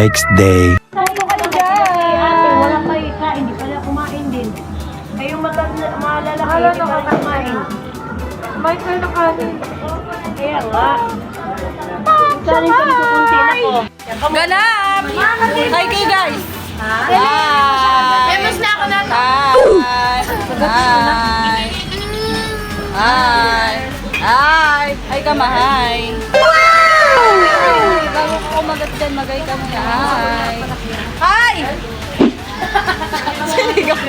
next day. Wala kayo ka, hindi pala kumain din. Kayong malalaki, hindi pala kumain. May kayo na kanin. Kaya nga. Saan yung kukunti na ko? Ganap! Hi kayo guys! Hi! Famous na ako na. Hi! Hi! Hi! Hi! Hi ka mahay! Wow! Bago ko kumagat dyan, magay ka muna. Hi! Hi! Sinigaw.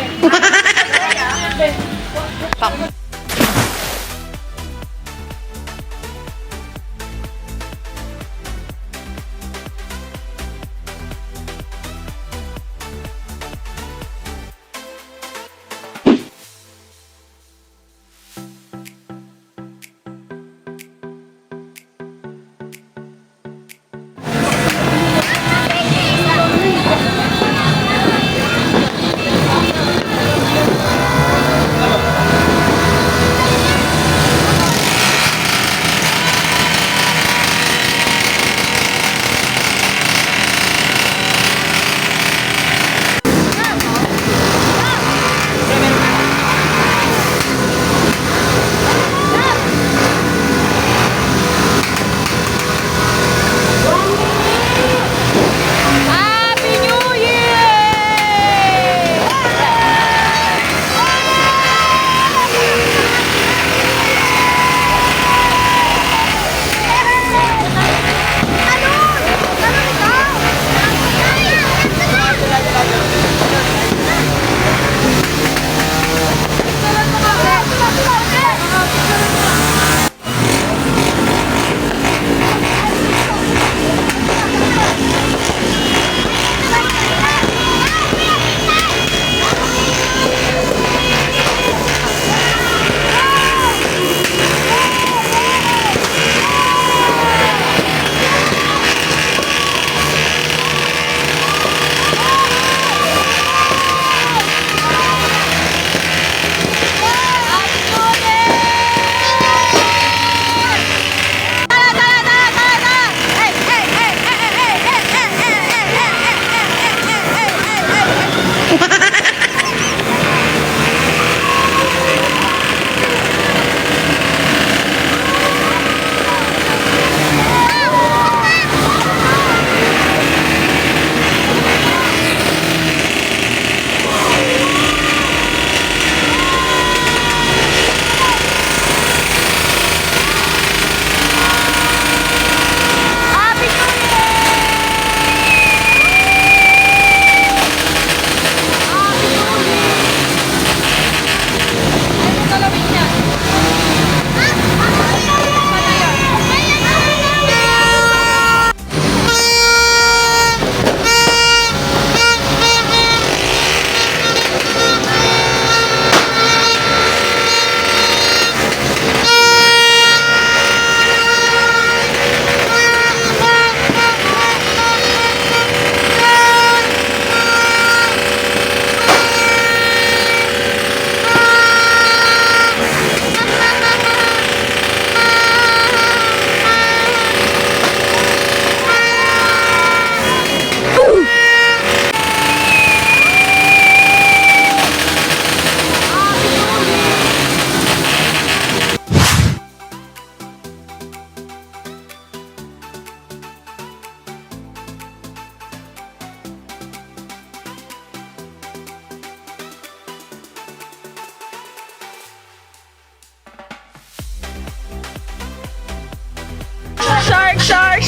Shark! Shark!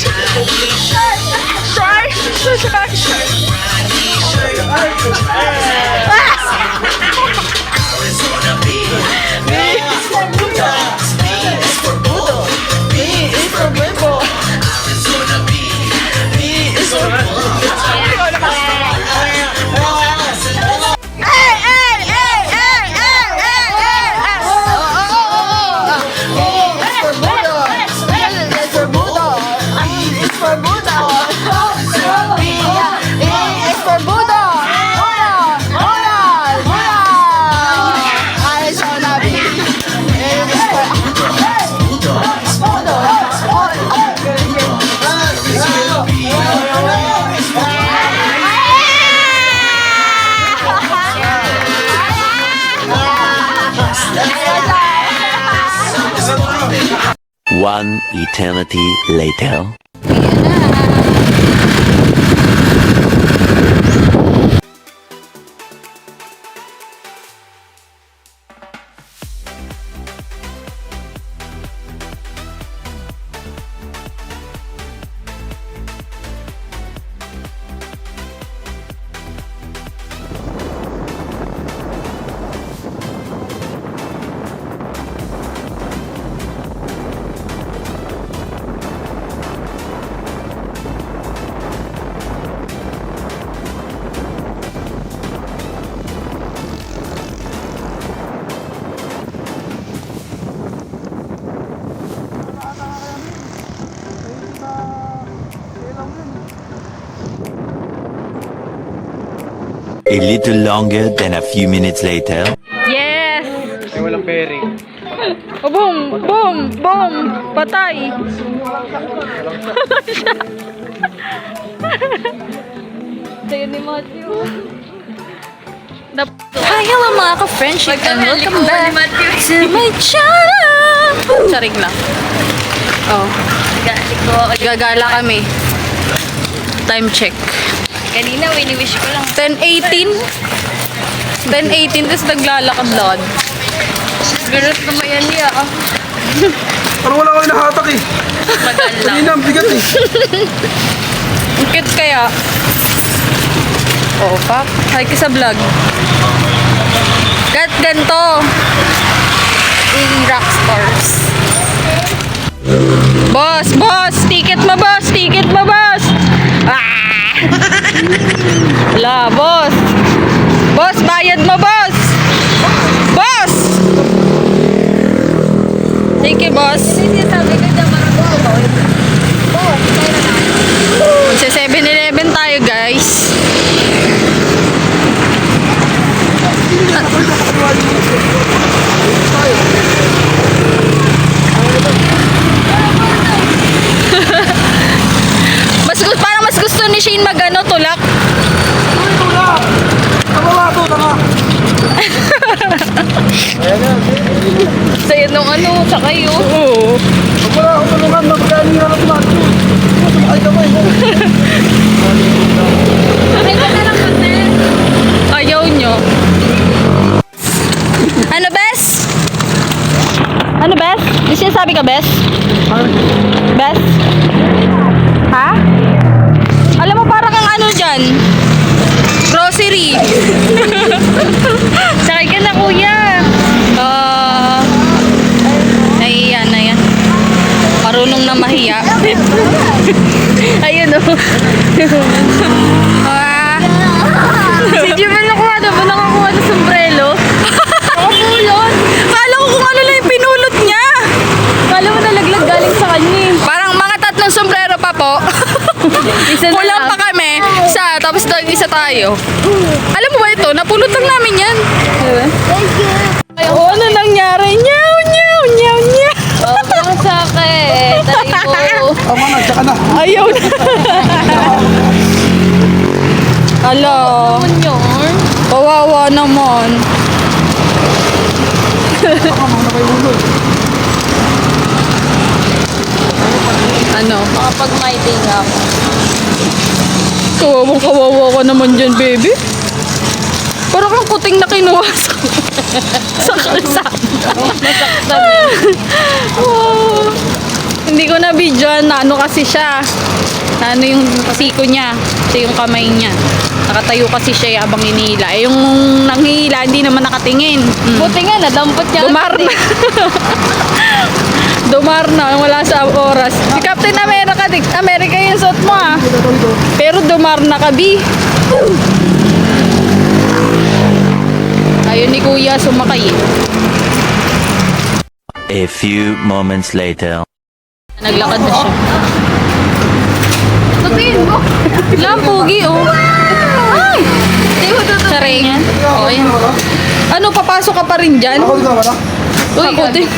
Shark! Shark! Budo! Hola! One eternity later. A little longer than a few minutes later. Yes! Ay, walang bearing. Oh, boom! Boom! Boom! Patay! Sa'yo ni Matthew. Hi, hello mga ka-friendship and welcome back to my channel! Charing lang. Oh. Gagala kami. Time check. Kanina, wini-wish ko lang. 10:18. 10:18, tapos naglalakad-lakad. Ganun naman yan niya. Parang wala kayo nahatak eh. Magal lang. Kanina, ang bigat eh. Ang cute kaya. Oh, pak. Hi ka sa vlog. Ganto. In Rockstars. Boss! Boss! Ticket mo, boss! Ticket mo, boss! Ah! Wala, boss! Boss, bayad mo, boss! Boss! Thank you, boss. Sabi ko dyan, marami ko ba? Oo, kaya na lang. Sa 7-Eleven tayo, guys. Parang mas gusto ni Shane magano tulak. Tama to, tama. Sa'yo nung ano, sa kayo. Oo. Pag wala akong tulungan, mapagkain nga lang tumato. Ay, kamay. Ay, ka na lang kasi. Ayaw nyo. Ano, Bes? Ano, Bes? Di siya sabi ka, Bes? Bes? Ha? Alam mo, para kang ano dyan? Grocery. Sakay ka na, kuya. Ayan, ayan. Marunong na mahiya. Ayun, oh. Si Jimel nakuha na ba? Nakakuha ng sombrero? Nakapulot. Kala ko kung ano lang yung pinulot niya. Kala mo nalaglag galing sa kanya eh. Parang mga 3 sombrero pa po. Kulang pa kami. Isa, tapos isa tayo. Alam mo ba ito? Napulot lang namin yan. Oh, ano nangyari? Nyaw, nyaw, nyaw, nyaw. Oo, parang sa akin. Tari ko. Tama na, tsaka na. Ayaw na. Ala. Ano yun? Kawawa naman. Ano? Makapag-mighty nga ako. Kawawa ka naman dyan, baby. Parang kang kuting na kinuha sa kalsada. Oh. Hindi ko na videoan na ano kasi siya. Na ano yung siko niya. Ito yung kamay niya. Nakatayo kasi siya habang hinihila. Eh, yung nanghihila, hindi naman nakatingin. Buti nga, nadampot niya. Dumar na. Dumar na, wala sa oras. Si Captain America, America yung suot mo ah. Pero dumar na ka, B. Ayun ni Kuya sumakay eh. A few moments later. Naglakad na siya. Tutuin mo. Lampugi oh. Ay! Saring. Oh, ayan. Ano, papasok ka pa rin dyan? Ako dito, wala? Uy, ako din.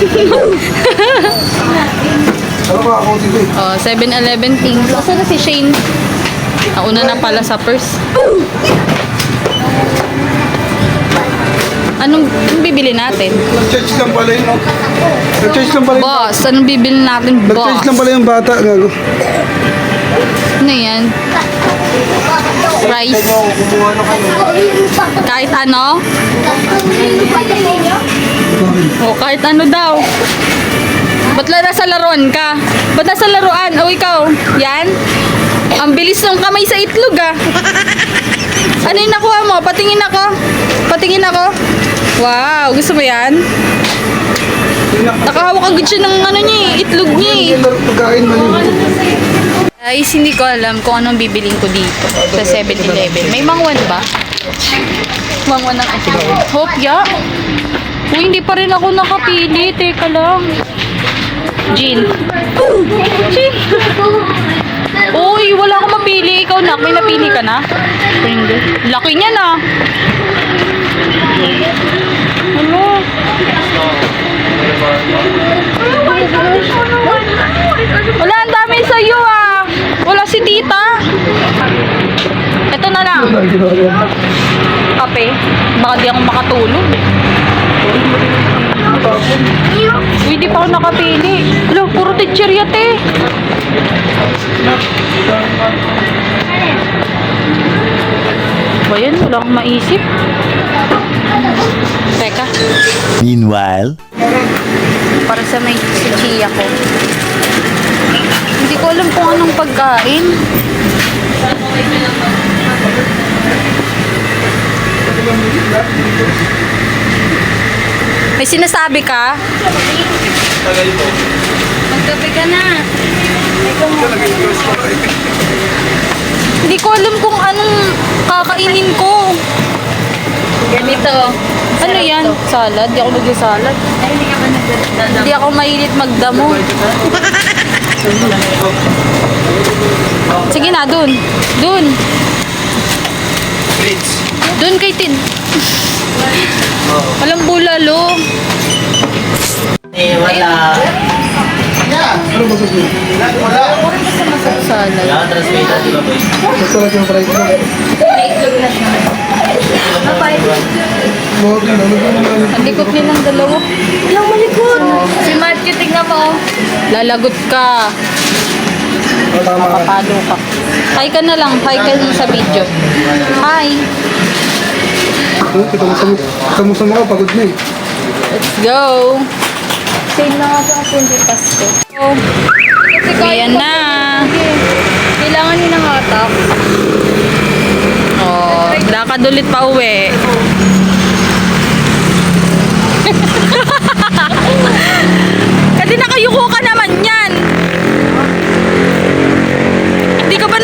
Ano ba ako dito eh? Oh, 7-Eleven thing. Saan na si Shane? Nauna na pala sa purse. Anong bibili natin? Nag-charge lang pala yun, no? Nag-charge lang pala yung... Boss, anong bibili natin, boss? Nag-charge lang pala yung bata, gago. Ano yan? Rice? Kumuha na kayo. Kahit ano? O, kahit ano daw. Ba't nasa laruan ka? Ba't nasa laruan? O, ikaw? Yan? Ang bilis ng kamay sa itlog, ah. Ano yung nakuha mo? Patingin ako. Patingin ako. Wow, gusto mo yan? Nakahawak agad siya ng ano niya, itlog niya. Pagkain mo yun. Guys, hindi ko alam kung anong bibiling ko dito sa 7-Eleven. May mangwan ba? Mangwan ng hopya? Uy, hindi pa rin ako nakapili. Teka lang. Gin. Gin. Uy, wala akong mapili. Ikaw, nak, may napili ka na? Pringles. Laki niya na. Ano? Wala, ang dami sa'yo ah. Wala si tita. Ito na lang. Kape. Baka di ako makatulog. Uy, di pa ako nakapili. Hello, puro teacherya, te. Ba yan? Wala akong maisip. Teka. Meanwhile, Para sa may chichia ko. Hindi ko alam kung anong pagkain. May sinasabi ka? Magkape ka na. Hindi ko alam kung anong kakainin ko. Ganito. Ano yan? Salad? Di ako nag-salad. Ay, hindi ka ba nagdadala? Hindi ako mahilit magdamo. Sige na, dun. Dun. Dun kay Tin. Walang bulalo. Ano ba sabihin? Salad. Masarap yung fried mo. Huwag na, Ang likot nilang dalawa. Yung malikot. Si Matthew, tignan mo. Lalagot ka. Tama ka. Papalo ka. Hi ka na lang. Hi ka na sa video. Hi. Kita mo sa mga pagod na eh. Let's go. Same na nga sa kasi hindi Pasko. Ayan na. Kailangan nyo ng hatak. Oh, lakad ulit pa uwi. Kasi nakayuko ka naman yan. Hindi ka ba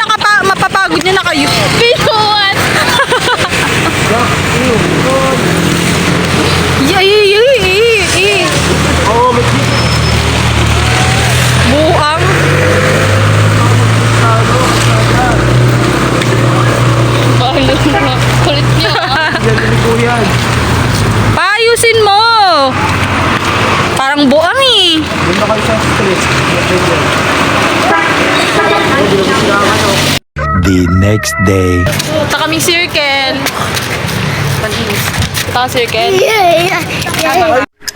mapapagod niya nakayuko? Pinuan! Buang. Balo na. Kulit niya. Yan. Paayusin mo. Parang buang eh. Doon na kayo sa street. the next day. Punta kaming circle. Punta ka circle.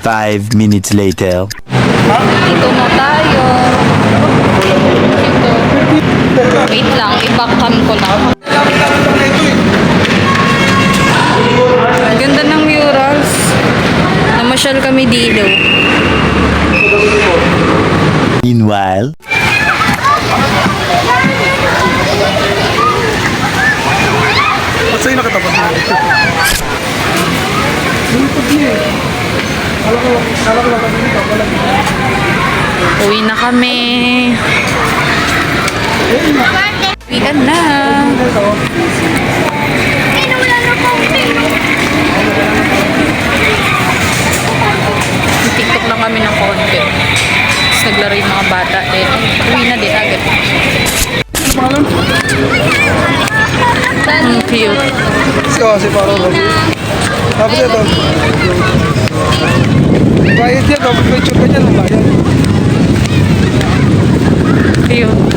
5 minutes later. Dito na tayo. Dito. Wait lang, i-backcam ko lang. Ganda ng murals. Namasyal kami dito. Meanwhile, Ba't sa'yo nakatapat na? Lipot niya eh. Kala ko nakatapat dito. Uwi na kami. Uwian na. TikTok lang kami ng konti. Tapos naglaro yung mga bata. Then, uwi na din agad. Ang cute. Kasi parang tapos ito. Bayad yan. Tapos may tsuba dyan. Ang bayad. Cute.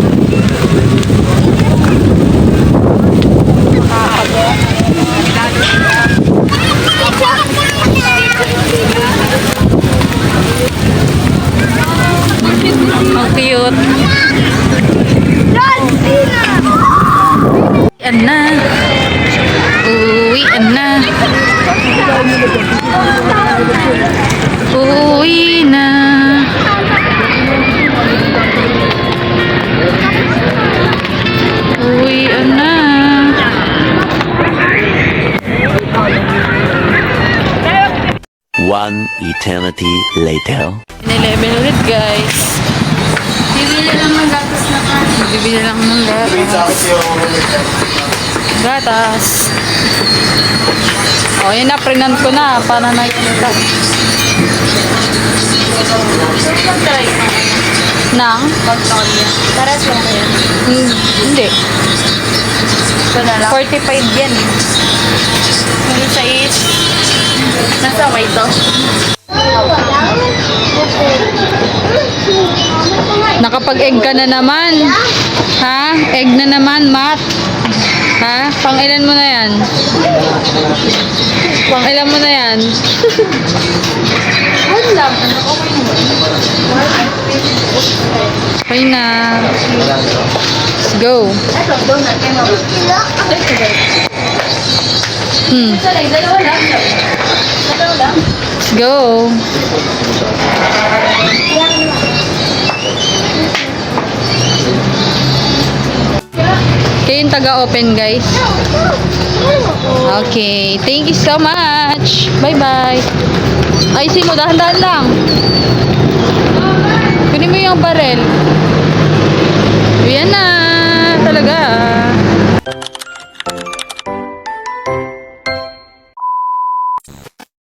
na. Uuwian na. Uuwi na. Uuwian na. One eternity later. 11 ulit guys. Bibili lang ng gatas na kanin. Bibili lang ng gatas. Gatas. O, yun na, prinant ko na para nakikita. Nang? Magnolia. Paras lang kayo. Hindi. Ito na lang. 45 yan. Yung isa is, nasa white to. Nakapag-egg ka na naman. Ha? Egg na naman, Matt. Ha? Pang-ilan mo na yan? Pang-ilan mo na yan? Wala lang. Okay mo. Okay na. Let's go. Ito, donut. Kaya mo. Ito lang, dalawa lang. Dalawa lang. Let's go. Kayo yung taga-open, guys. Okay. Thank you so much. Bye-bye. Ay, mo, dahan-dahan lang. Kunin mo yung barel.